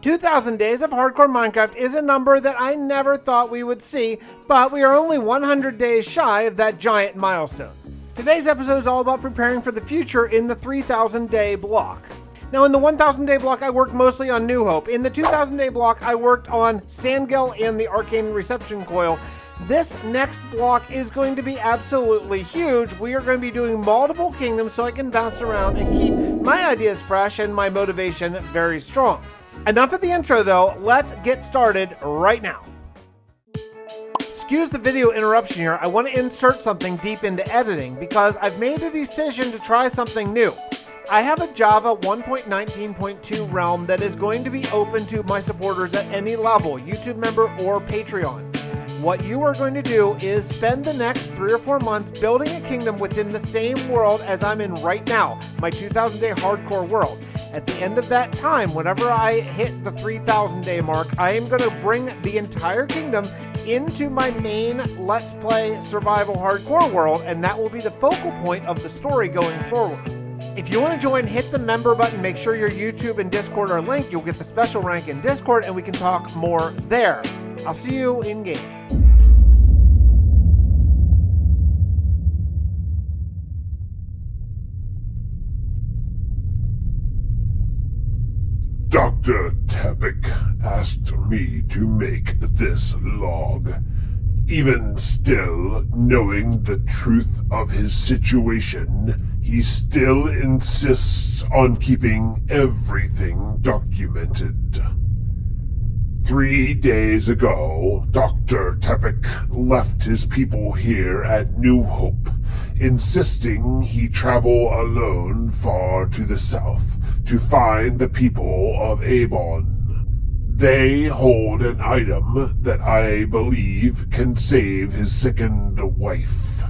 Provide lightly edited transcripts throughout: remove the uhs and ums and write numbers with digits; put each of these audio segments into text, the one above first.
2,000 days of hardcore Minecraft is a number that I never thought we would see, but we are only 100 days shy of that giant milestone. Today's episode is all about preparing for the future in the 3,000 day block. Now in the 1,000 day block, I worked mostly on New Hope. In the 2,000 day block, I worked on Sandgil and the Arcane Reception Coil. This next block is going to be absolutely huge. We are going to be doing multiple kingdoms so I can bounce around and keep my ideas fresh and my motivation very strong. Enough of the intro though, let's get started right now. Excuse the video interruption here. I want to insert something deep into editing because I've made a decision to try something new. I have a Java 1.19.2 realm that is going to be open to my supporters at any level, YouTube member or Patreon. What you are going to do is spend the next 3 or 4 months building a kingdom within the same world as I'm in right now, my 2,000 day hardcore world. At the end of that time, whenever I hit the 3,000 day mark, I am going to bring the entire kingdom into my main Let's Play survival hardcore world, and that will be the focal point of the story going forward. If you want to join, hit the member button, make sure your YouTube and Discord are linked. You'll get the special rank in Discord and we can talk more there. I'll see you in game. Dr. Tepic asked me to make this log. Even still, knowing the truth of his situation, he still insists on keeping everything documented. 3 days ago, Dr. Tepic left his people here at New Hope, insisting he travel alone far to the south to find the people of Avon. They hold an item that I believe can save his sickened wife.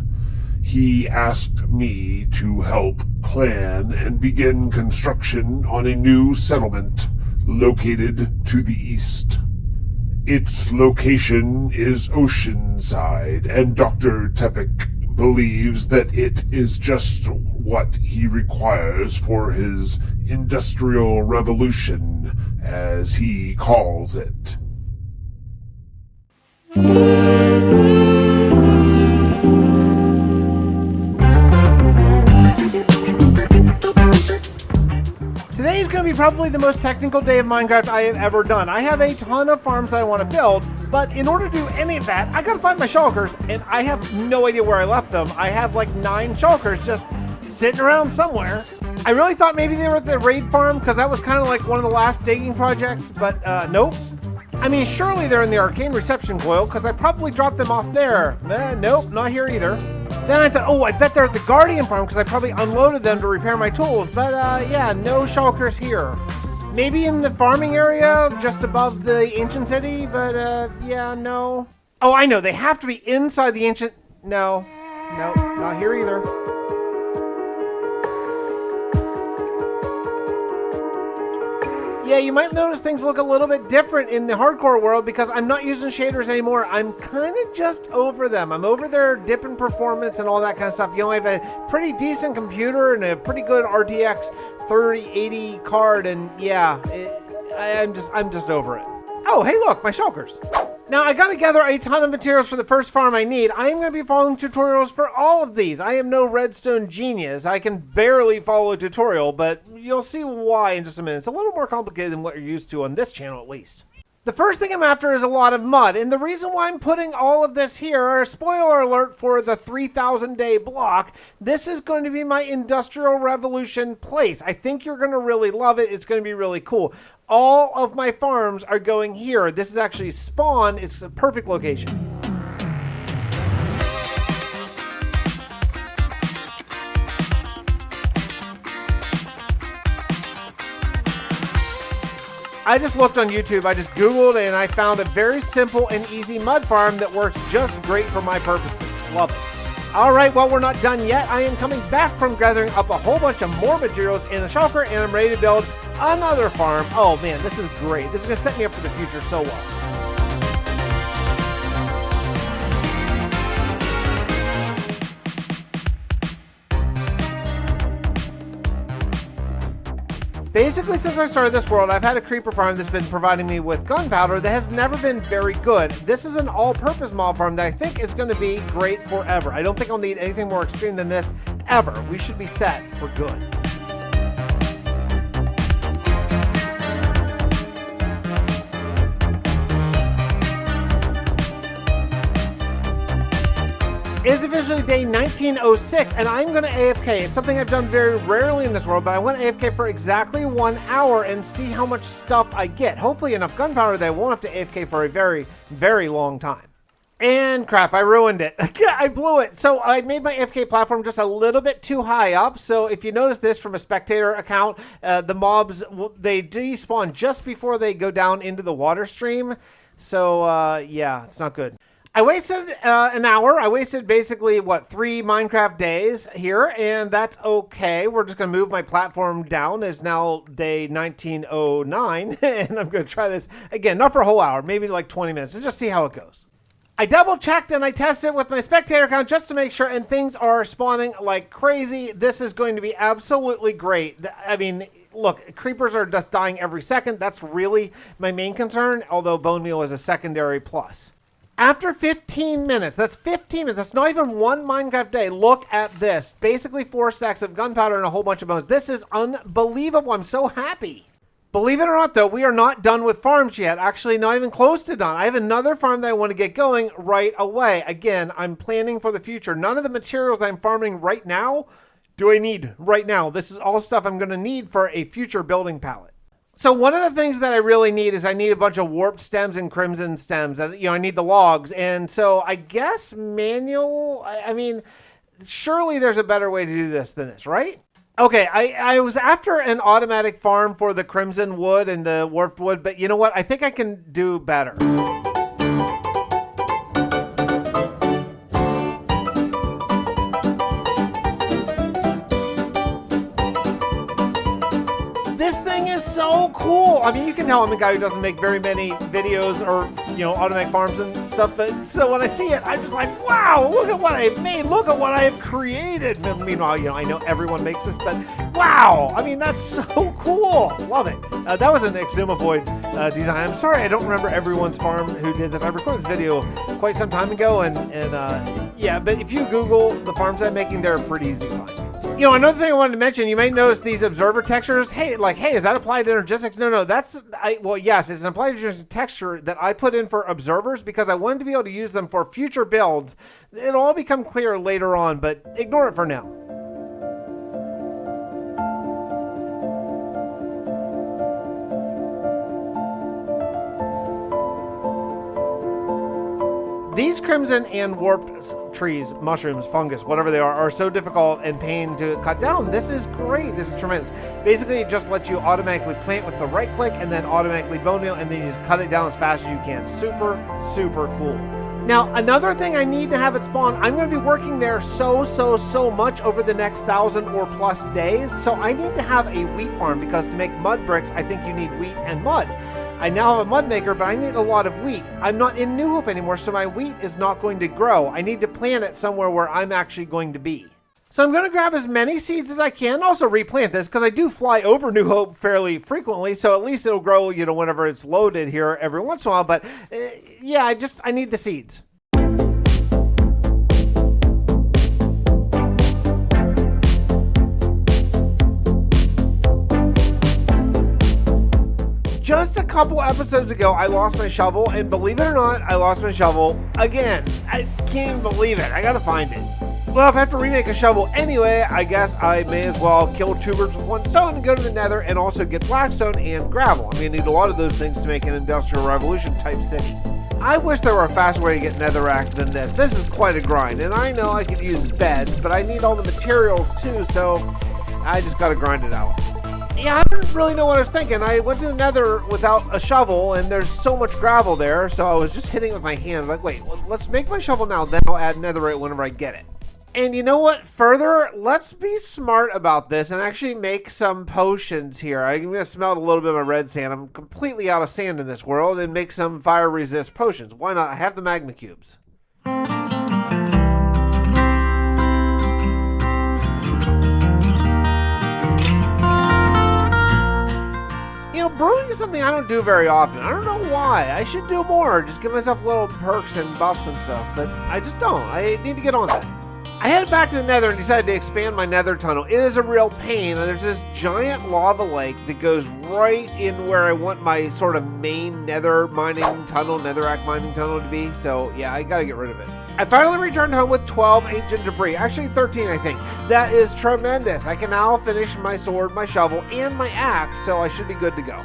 He asked me to help plan and begin construction on a new settlement located to the east. Its location is oceanside, and Dr. Tepic believes that it is just what he requires for his industrial revolution, as he calls it. Today is going to be probably the most technical day of Minecraft I have ever done. I have a ton of farms that I want to build, but in order to do any of that, I got to find my shulkers, and I have no idea where I left them. I have like 9 shulkers just sitting around somewhere. I really thought maybe they were at the raid farm because that was kind of like one of the last digging projects, but nope. I mean, surely they're in the Arcane Reception Coil because I probably dropped them off there. Nope, not here either. Then I thought, oh, I bet they're at the Guardian farm because I probably unloaded them to repair my tools, but yeah, no shulkers here. Maybe in the farming area just above the ancient city, but yeah, no. Oh, I know, they have to be inside the ancient... No, not here either. Yeah, you might notice things look a little bit different in the hardcore world because I'm not using shaders anymore. I'm kind of just over them. I'm over their dip in performance and all that kind of stuff. You know, I have a pretty decent computer and a pretty good RTX 3080 card, and yeah, I'm just over it. Oh, hey, look, my shulkers. Now, I got to gather a ton of materials for the first farm I need. I am going to be following tutorials for all of these. I am no redstone genius. I can barely follow a tutorial, but you'll see why in just a minute. It's a little more complicated than what you're used to on this channel, at least. The first thing I'm after is a lot of mud, and the reason why I'm putting all of this here, spoiler alert for the 3,000 day block, this is going to be my Industrial Revolution place. I think you're going to really love it. It's going to be really cool. All of my farms are going here. This is actually spawn. It's a perfect location. I just looked on YouTube, I just Googled, and I found a very simple and easy mud farm that works just great for my purposes. Love it. All right, well, we're not done yet. I am coming back from gathering up a whole bunch of more materials in a shulker, and I'm ready to build another farm. Oh man, this is great. This is gonna set me up for the future so well. Basically, since I started this world, I've had a creeper farm that's been providing me with gunpowder that has never been very good. This is an all-purpose mob farm that I think is going to be great forever. I don't think I'll need anything more extreme than this ever. We should be set for good. It's officially day 1906, and I'm going to AFK. It's something I've done very rarely in this world, but I went AFK for exactly 1 hour and see how much stuff I get. Hopefully enough gunpowder that I won't have to AFK for a very, very long time. And crap, I ruined it. I blew it. So I made my AFK platform just a little bit too high up. So if you notice this from a spectator account, the mobs, they despawn just before they go down into the water stream. So yeah, it's not good. I wasted an hour. I wasted basically, 3 Minecraft days here, and that's okay. We're just going to move my platform down. It's now day 1909, and I'm going to try this again, not for a whole hour, maybe like 20 minutes, and just see how it goes. I double-checked and I tested with my spectator account just to make sure, and things are spawning like crazy. This is going to be absolutely great. I mean, look, creepers are just dying every second. That's really my main concern, although bone meal is a secondary plus. After 15 minutes, that's 15 minutes, that's not even 1 Minecraft day. Look at this. Basically 4 stacks of gunpowder and a whole bunch of bones. This is unbelievable. I'm so happy. Believe it or not, though, we are not done with farms yet. Actually, not even close to done. I have another farm that I want to get going right away. Again, I'm planning for the future. None of the materials that I'm farming right now do I need right now. This is all stuff I'm going to need for a future building palette. So one of the things that I really need is I need a bunch of warped stems and crimson stems. And, I need the logs. And so I guess manual, I mean, surely there's a better way to do this than this, right? Okay, I was after an automatic farm for the crimson wood and the warped wood, but you know what? I think I can do better. This thing is so cool. I mean, you can tell I'm a guy who doesn't make very many videos or, automatic farms and stuff. But so when I see it, I'm just like, wow, look at what I've made. Look at what I have created. Meanwhile, I know everyone makes this, but wow. I mean, that's so cool. Love it. That was an Jermsyboy design. I'm sorry, I don't remember everyone's farm who did this. I recorded this video quite some time ago. And yeah, but if you Google the farms I'm making, they're pretty easy to find. Another thing I wanted to mention, you may notice these observer textures. Hey, is that applied energistics? No, well, yes, it's an applied energistics texture that I put in for observers because I wanted to be able to use them for future builds. It'll all become clear later on, but ignore it for now. These crimson and warped trees, mushrooms, fungus, whatever they are so difficult and pain to cut down. This is great. This is tremendous. Basically, it just lets you automatically plant with the right click and then automatically bone meal, and then you just cut it down as fast as you can. Super, super cool. Now, another thing I need to have it spawn, I'm going to be working there so much over the next 1,000 or plus days. So I need to have a wheat farm because to make mud bricks, I think you need wheat and mud. I now have a mud maker, but I need a lot of wheat. I'm not in New Hope anymore, so my wheat is not going to grow. I need to plant it somewhere where I'm actually going to be. So I'm going to grab as many seeds as I can, also replant this, because I do fly over New Hope fairly frequently, so at least it'll grow, whenever it's loaded here every once in a while. But yeah, I need the seeds. Just a couple episodes ago, I lost my shovel, and believe it or not, I lost my shovel again. I can't even believe it. I gotta find it. Well, if I have to remake a shovel anyway, I guess I may as well kill 2 birds with 1 stone and go to the nether and also get blackstone and gravel. I'm gonna need a lot of those things to make an industrial revolution type city. I wish there were a faster way to get netherrack than this. This is quite a grind, and I know I could use beds, but I need all the materials too, so I just gotta grind it out. Yeah, I didn't really know what I was thinking. I went to the nether without a shovel, and there's so much gravel there, so I was just hitting it with my hand. Like, wait, let's make my shovel now, then I'll add netherite whenever I get it. And you know what? Further, let's be smart about this and actually make some potions here. I'm going to smelt a little bit of my red sand. I'm completely out of sand in this world, and make some fire resist potions. Why not? I have the magma cubes. brewing is something I don't do very often. I don't know why. I should do more, just give myself little perks and buffs and stuff, but I just don't. I need to get on that. I headed back to the nether and decided to expand my nether tunnel. It is a real pain. There's this giant lava lake that goes right in where I want my sort of main nether mining tunnel, netherrack mining tunnel to be. So yeah, I gotta get rid of it. I finally returned home with 12 ancient debris, actually 13 I think. That is tremendous. I can now finish my sword, my shovel, and my axe, so I should be good to go.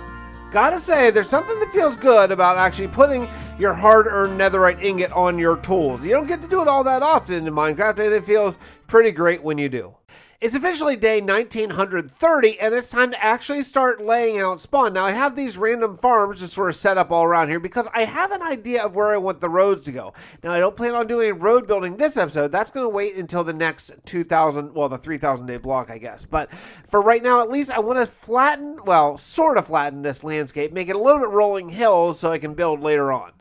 Gotta say, there's something that feels good about actually putting your hard-earned netherite ingot on your tools. You don't get to do it all that often in Minecraft, and it feels pretty great when you do. It's officially day 1930, and it's time to actually start laying out spawn. Now, I have these random farms just sort of set up all around here because I have an idea of where I want the roads to go. Now, I don't plan on doing road building this episode. That's going to wait until the next 2,000, well, the 3,000 day block, I guess. But for right now, at least, I want to flatten, well, sort of flatten this landscape, make it a little bit rolling hills so I can build later on.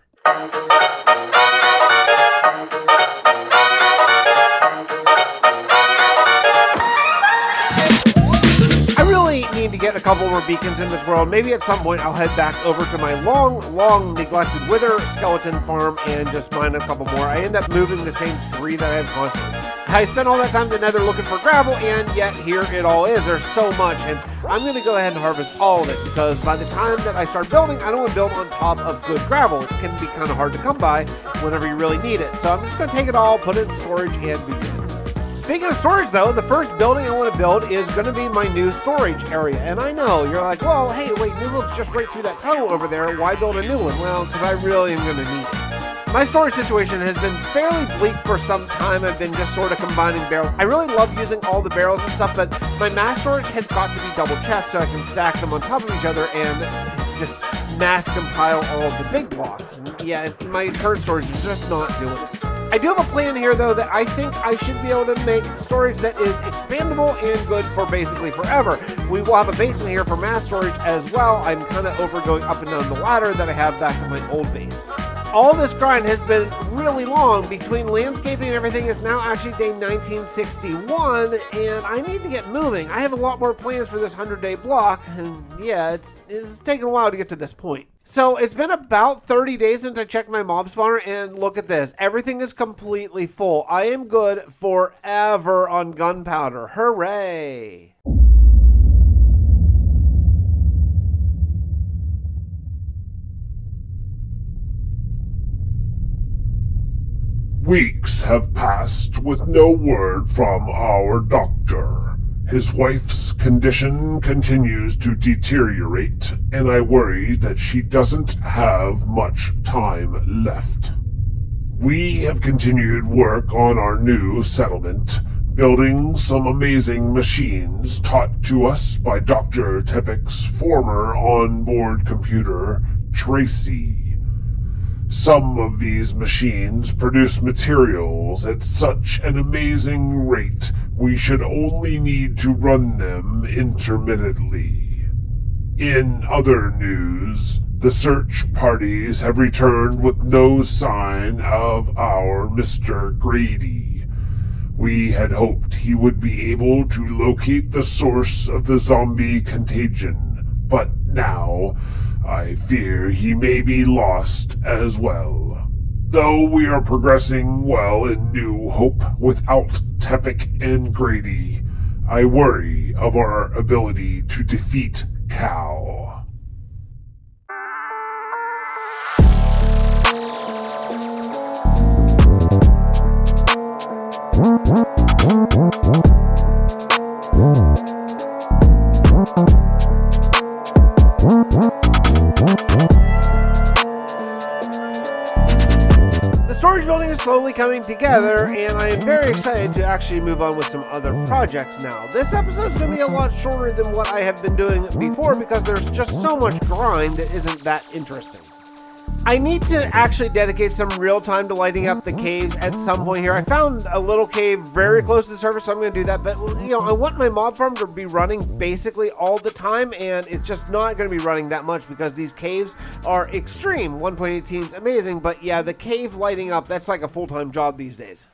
Need to get a couple more beacons in this world. Maybe at some point I'll head back over to my long neglected wither skeleton farm and just mine a couple more. I end up moving the same 3 that I have constantly. I spent all that time in the nether looking for gravel, and yet here it all is. There's so much, and I'm going to go ahead and harvest all of it because by the time that I start building, I don't want to build on top of good gravel. It can be kind of hard to come by whenever you really need it. So I'm just going to take it all, put it in storage, and be good. Speaking of storage, though, the first building I want to build is going to be my new storage area. And I know, you're like, well, hey, wait, new loop's just right through that tunnel over there. Why build a new one? Well, because I really am going to need it. My storage situation has been fairly bleak for some time. I've been just sort of combining barrels. I really love using all the barrels and stuff, but my mass storage has got to be double chests so I can stack them on top of each other and just mass compile all of the big blocks. And yeah, my current storage is just not doing it. I do have a plan here, though, that I think I should be able to make storage that is expandable and good for basically forever. We will have a basement here for mass storage as well. I'm kind of over going up and down the ladder that I have back in my old base. All this grind has been really long. Between landscaping and everything, it's now actually day 1961, and I need to get moving. I have a lot more plans for this 100-day block, and yeah, it's taken a while to get to this point. So it's been about 30 days since I checked my mob spawner, and look at this. Everything is completely full. I am good forever on gunpowder. Hooray! Weeks have passed with no word from our doctor. His wife's condition continues to deteriorate, and I worry that she doesn't have much time left. We have continued work on our new settlement, building some amazing machines taught to us by Dr. Tepic's former onboard computer, Tracy. Some of these machines produce materials at such an amazing rate, we should only need to run them intermittently. In other news, the search parties have returned with no sign of our Mr. Grady. We had hoped he would be able to locate the source of the zombie contagion, but now I fear he may be lost as well. Though we are progressing well in New Hope without Tepic and Grady, I worry of our ability to defeat Cal. The storage building is slowly coming together, and I am very excited to actually move on with some other projects now. This episode is going to be a lot shorter than what I have been doing before because there's just so much grind that isn't that interesting. I need to actually dedicate some real time to lighting up the caves at some point here. I found a little cave very close to the surface, so I'm going to do that. But, I want my mob farm to be running basically all the time, and it's just not going to be running that much because these caves are extreme. 1.18 is amazing, but yeah, the cave lighting up, that's like a full-time job these days.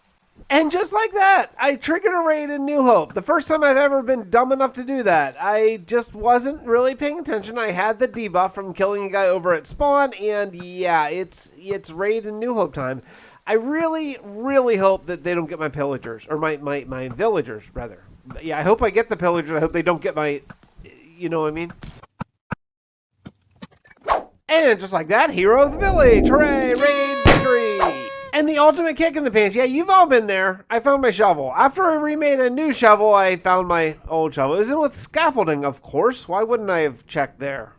And just like that, I triggered a raid in New Hope. The first time I've ever been dumb enough to do that. I just wasn't really paying attention. I had the debuff from killing a guy over at spawn, and yeah, it's raid in New Hope time. I really, really hope that they don't get my pillagers, or my villagers, rather. But yeah, I hope I get the pillagers. I hope they don't get my, you know what I mean? And just like that, hero of the village. Hooray, raid victory. And the ultimate kick in the pants. Yeah, you've all been there. I found my shovel. After I remade a new shovel, I found my old shovel. It was in with scaffolding, of course. Why wouldn't I have checked there?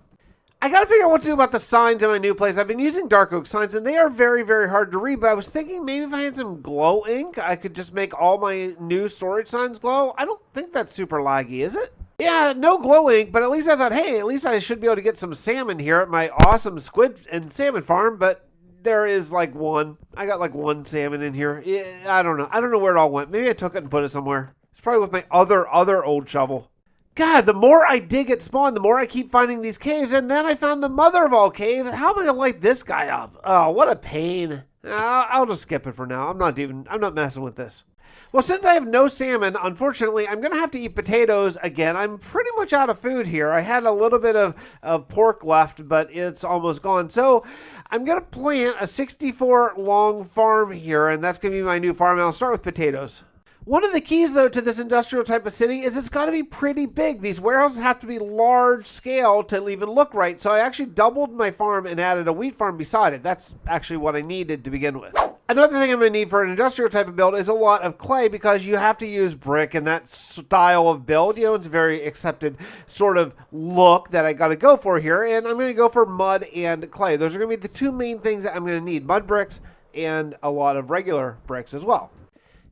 I gotta figure out what to do about the signs in my new place. I've been using dark oak signs, and they are very, very hard to read, but I was thinking maybe if I had some glow ink, I could just make all my new storage signs glow. I don't think that's super laggy, is it? Yeah, no glow ink, but at least I thought, hey, at least I should be able to get some salmon here at my awesome squid and salmon farm, but there is like one. I got like one salmon in here. Yeah, I don't know. I don't know where it all went. Maybe I took it and put it somewhere. It's probably with my other old shovel. God, the more I dig at spawn, the more I keep finding these caves, and then I found the mother of all caves. How am I gonna light this guy up? Oh, what a pain. I'll just skip it for now. I'm not messing with this. Well, since I have no salmon, unfortunately, I'm going to have to eat potatoes again. I'm pretty much out of food here. I had a little bit of pork left, but it's almost gone. So I'm going to plant a 64 long farm here, and that's going to be my new farm. And I'll start with potatoes. One of the keys, though, to this industrial type of city is it's got to be pretty big. These warehouses have to be large scale to even look right. So I actually doubled my farm and added a wheat farm beside it. That's actually what I needed to begin with. Another thing I'm going to need for an industrial type of build is a lot of clay, because you have to use brick and that style of build. You know, it's a very accepted sort of look that I got to go for here. And I'm going to go for mud and clay. Those are going to be the two main things that I'm going to need. Mud bricks and a lot of regular bricks as well.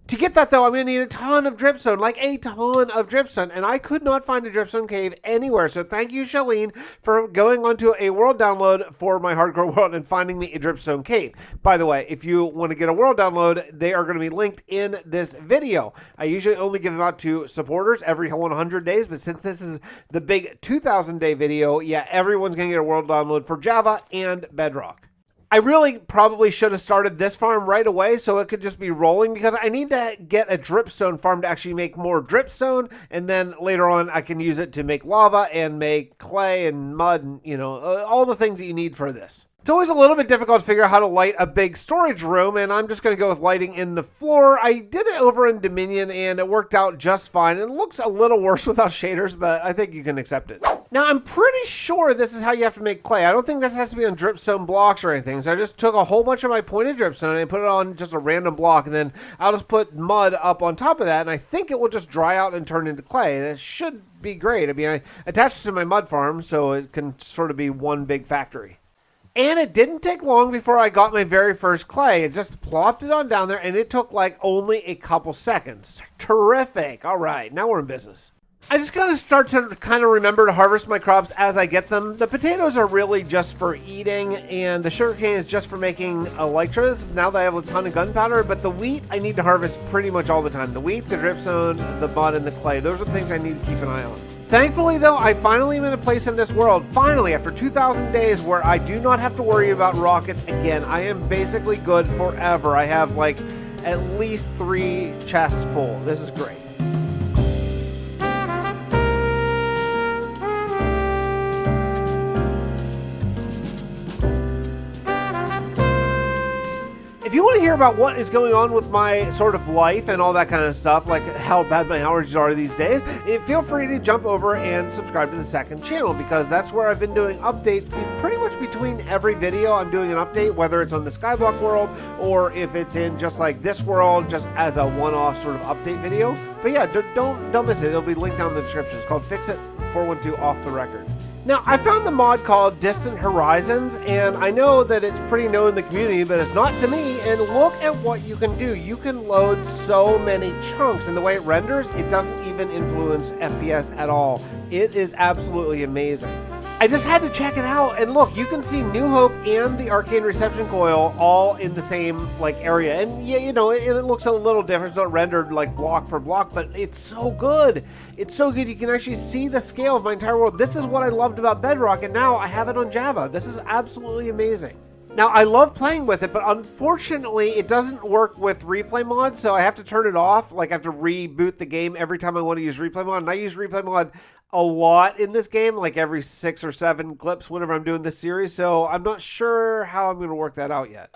To get that, though, I'm going to need a ton of dripstone, like a ton of dripstone, and I could not find a dripstone cave anywhere. So thank you, Shalene, for going onto a world download for my hardcore world and finding me a dripstone cave. By the way, if you want to get a world download, they are going to be linked in this video. I usually only give them out to supporters every 100 days, but since this is the big 2,000-day video, yeah, everyone's going to get a world download for Java and Bedrock. I really probably should have started this farm right away so it could just be rolling, because I need to get a dripstone farm to actually make more dripstone, and then later on I can use it to make lava and make clay and mud and, you know, all the things that you need for this. It's always a little bit difficult to figure out how to light a big storage room, and I'm just going to go with lighting in the floor. I did it over in Dominion, and it worked out just fine. It looks a little worse without shaders, but I think you can accept it. Now, I'm pretty sure this is how you have to make clay. I don't think this has to be on dripstone blocks or anything, so I just took a whole bunch of my pointed dripstone and put it on just a random block, and then I'll just put mud up on top of that, and I think it will just dry out and turn into clay. That should be great. I mean, I attached it to my mud farm, so it can sort of be one big factory. And it didn't take long before I got my very first clay. It just plopped it on down there, and it took like only a couple seconds. Terrific. All right, now we're in business. I just got to start to kind of remember to harvest my crops as I get them. The potatoes are really just for eating, and the sugarcane is just for making elytras, now that I have a ton of gunpowder. But the wheat, I need to harvest pretty much all the time. The wheat, the dripstone, the mud, and the clay. Those are the things I need to keep an eye on. Thankfully, though, I finally am in a place in this world, finally, after 2,000 days, where I do not have to worry about rockets again. I am basically good forever. I have, like, at least 3 chests full. This is great. If you want to hear about what is going on with my sort of life and all that kind of stuff, like how bad my allergies are these days, feel free to jump over and subscribe to the second channel, because that's where I've been doing updates pretty much between every video. I'm doing an update, whether it's on the Skyblock world or if it's in just like this world, just as a one-off sort of update video. But yeah, don't miss it. It'll be linked down in the description. It's called Fixxitt412 Off the Record. Now, I found the mod called Distant Horizons, and I know that it's pretty known in the community, but it's not to me, and look at what you can do. You can load so many chunks, and the way it renders, it doesn't even influence FPS at all. It is absolutely amazing. I just had to check it out, and look, you can see New Hope and the Arcane Reception Coil all in the same like area, and yeah, you know, it looks a little different. It's not rendered like block for block, but it's so good. It's so good. You can actually see the scale of my entire world. This is what I loved about Bedrock, and now I have it on Java. This is absolutely amazing. Now, I love playing with it, but unfortunately, it doesn't work with replay mod, so I have to turn it off. Like, I have to reboot the game every time I want to use replay mod, and I use replay mod a lot in this game, like every 6 or 7 clips whenever I'm doing this series, so I'm not sure how I'm going to work that out yet.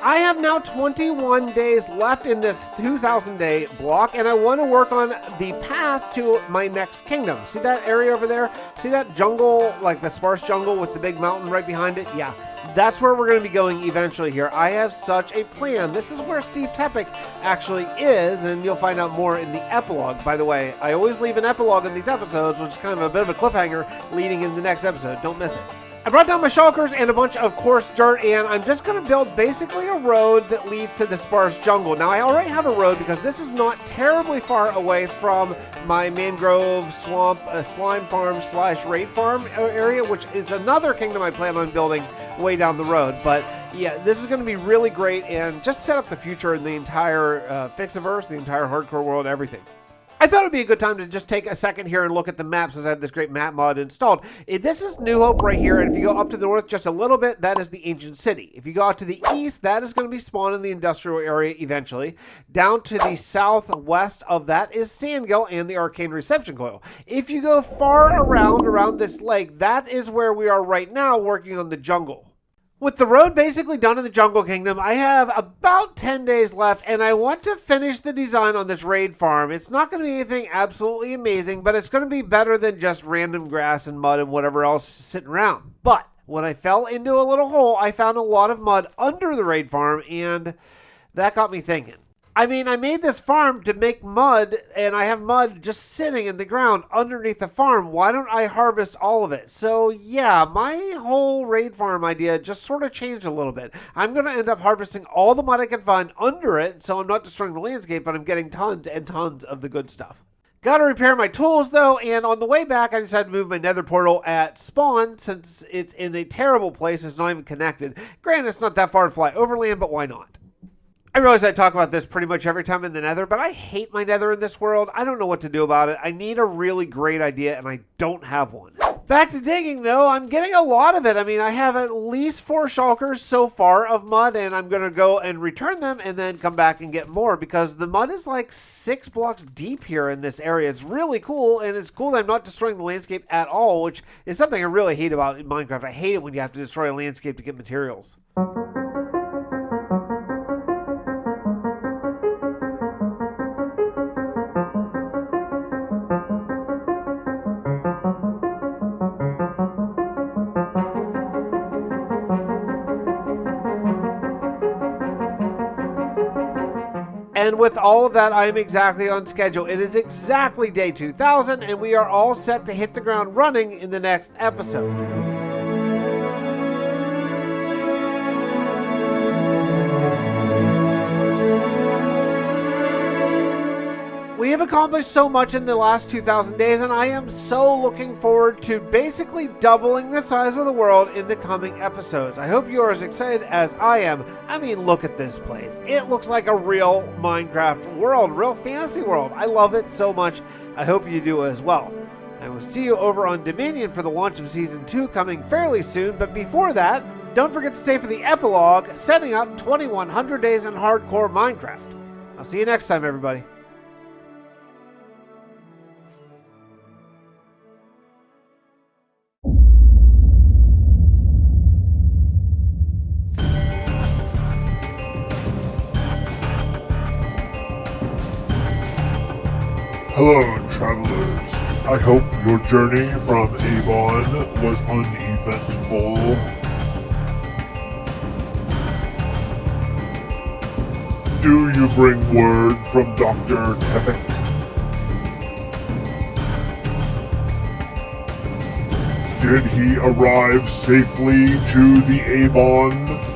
I have now 21 days left in this 2,000-day block, and I want to work on the path to my next kingdom. See that area over there? See that jungle, like the sparse jungle with the big mountain right behind it? Yeah, that's where we're going to be going eventually here. I have such a plan. This is where Steve Tepic actually is, and you'll find out more in the epilogue. By the way, I always leave an epilogue in these episodes, which is kind of a bit of a cliffhanger leading in the next episode. Don't miss it. I brought down my shulkers and a bunch of coarse dirt, and I'm just going to build basically a road that leads to the sparse jungle. Now, I already have a road because this is not terribly far away from my mangrove swamp slime farm / raid farm area, which is another kingdom I plan on building way down the road. But yeah, this is going to be really great and just set up the future in the entire Fixxiverse, the entire hardcore world, everything. I thought it'd be a good time to just take a second here and look at the map since I have this great map mod installed. This is New Hope right here, and if you go up to the north just a little bit, that is the ancient city. If you go out to the east, that is going to be spawned in the industrial area eventually. Down to the southwest of that is Sandgill and the Arcane reception coil. If you go far around this lake, that is where we are right now working on the jungle. With the road basically done in the Jungle Kingdom, I have about 10 days left, and I want to finish the design on this raid farm. It's not going to be anything absolutely amazing, but it's going to be better than just random grass and mud and whatever else sitting around. But when I fell into a little hole, I found a lot of mud under the raid farm, and that got me thinking. I mean, I made this farm to make mud, and I have mud just sitting in the ground underneath the farm. Why don't I harvest all of it? So yeah, my whole raid farm idea just sort of changed a little bit. I'm going to end up harvesting all the mud I can find under it, so I'm not destroying the landscape, but I'm getting tons and tons of the good stuff. Got to repair my tools, though, and on the way back, I decided to move my nether portal at spawn, since it's in a terrible place. It's not even connected. Granted, it's not that far to fly overland, but why not? I realize I talk about this pretty much every time in the nether, but I hate my nether in this world. I don't know what to do about it. I need a really great idea, and I don't have one. Back to digging, though. I'm getting a lot of it. I mean, I have at least 4 shulkers so far of mud, and I'm going to go and return them and then come back and get more, because the mud is like 6 blocks deep here in this area. It's really cool, and it's cool that I'm not destroying the landscape at all, which is something I really hate about in Minecraft. I hate it when you have to destroy a landscape to get materials. And with all of that, I'm exactly on schedule. It is exactly day 2000, and we are all set to hit the ground running in the next episode. We have accomplished so much in the last 2,000 days, and I am so looking forward to basically doubling the size of the world in the coming episodes. I hope you are as excited as I am. I mean, look at this place. It looks like a real Minecraft world, real fantasy world. I love it so much. I hope you do as well. I will see you over on Dominion for the launch of Season 2 coming fairly soon, but before that, don't forget to stay for the epilogue, setting up 2100 days in hardcore Minecraft. I'll see you next time, everybody. Hello, travelers. I hope your journey from Avon was uneventful. Do you bring word from Dr. Tepic? Did he arrive safely to the Avon?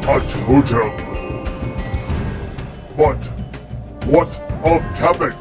A totem. But what of Tepic?